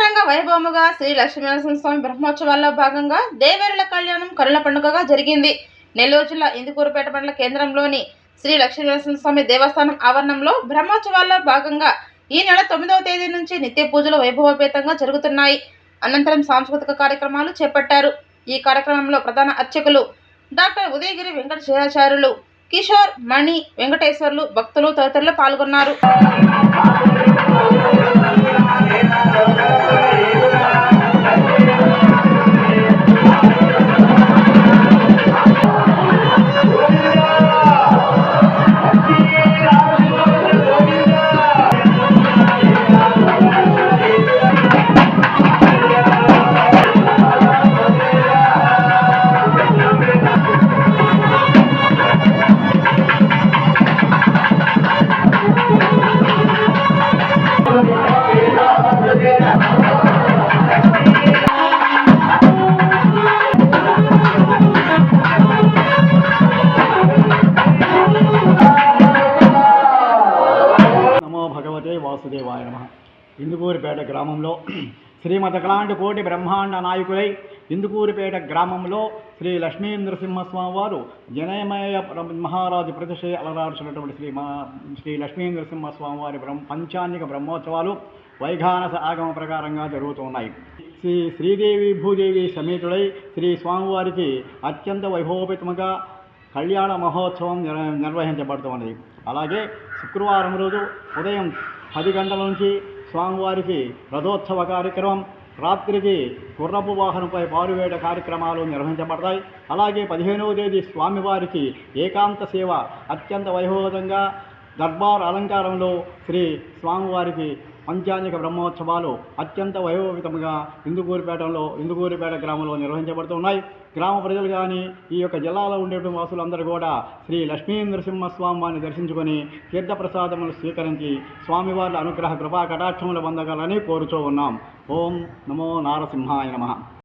అంగరంగ వైభవముగా శ్రీ లక్ష్మీనరసింహస్వామి బ్రహ్మోత్సవాల్లో భాగంగా దేవేరుల కళ్యాణం కరుణ పండుగగా జరిగింది. నెల్లూరు జిల్లా ఇందుకూరుపేట మండల కేంద్రంలోని శ్రీ లక్ష్మీనరసింహస్వామి దేవస్థానం ఆవరణంలో బ్రహ్మోత్సవాల్లో భాగంగా ఈ నెల 9వ తేదీ నుంచి నిత్య పూజలు వైభవోపేతంగా జరుగుతున్నాయి. అనంతరం సాంస్కృతిక కార్యక్రమాలు చేపట్టారు. ఈ కార్యక్రమంలో ప్రధాన అర్చకులు డాక్టర్ ఉదయగిరి వెంకట శేషాచార్యులు, కిషోర్, మణి, వెంకటేశ్వర్లు, భక్తులు తదితరులు పాల్గొన్నారు. వాసుదేవాయ నమః. ఇందుకూరుపేట గ్రామంలో శ్రీమతకలాంటి కోటి బ్రహ్మాండ నాయకులై ఇందుకూరుపేట గ్రామంలో శ్రీ లక్ష్మీ నరసింహస్వామి వారు జనమయ మహారాజు ప్రతిష్ఠ అలరాల్సినటువంటి శ్రీ లక్ష్మీ నరసింహస్వామి వారి పంచాంగిక బ్రహ్మోత్సవాలు వైఘానస ఆగమ ప్రకారంగా జరుగుతున్నాయి. శ్రీదేవి భూదేవి సమేతుడై శ్రీ స్వామివారికి అత్యంత వైభవోపేతముగా కళ్యాణ మహోత్సవం నిర్వహించబడుతున్నది. అలాగే శుక్రవారం రోజు ఉదయం 10 గంటల నుంచి స్వామివారికి రథోత్సవ కార్యక్రమం, రాత్రికి గుర్రపు వాహనంపై పారువేట కార్యక్రమాలు నిర్వహించబడతాయి. అలాగే 15వ తేదీ స్వామివారికి ఏకాంత సేవ అత్యంత వైభవంగా దర్బార్ అలంకారంలో శ్రీ స్వామివారికి పంచాంగిక బ్రహ్మోత్సవాలు అత్యంత వైభవితముగా ఇందుకూరుపేట గ్రామంలో నిర్వహించబడుతున్నాయి. గ్రామ ప్రజలు కానీ ఈ యొక్క జిల్లాలో ఉండేటువంటి వాసులందరూ కూడా శ్రీ లక్ష్మీ నరసింహస్వామి వారిని దర్శించుకొని తీర్థప్రసాదములు స్వీకరించి స్వామివారి అనుగ్రహ కృపా కటాక్షములు పొందగలని కోరుచూ ఉన్నాం. ఓం నమో నారసింహాయ నమః.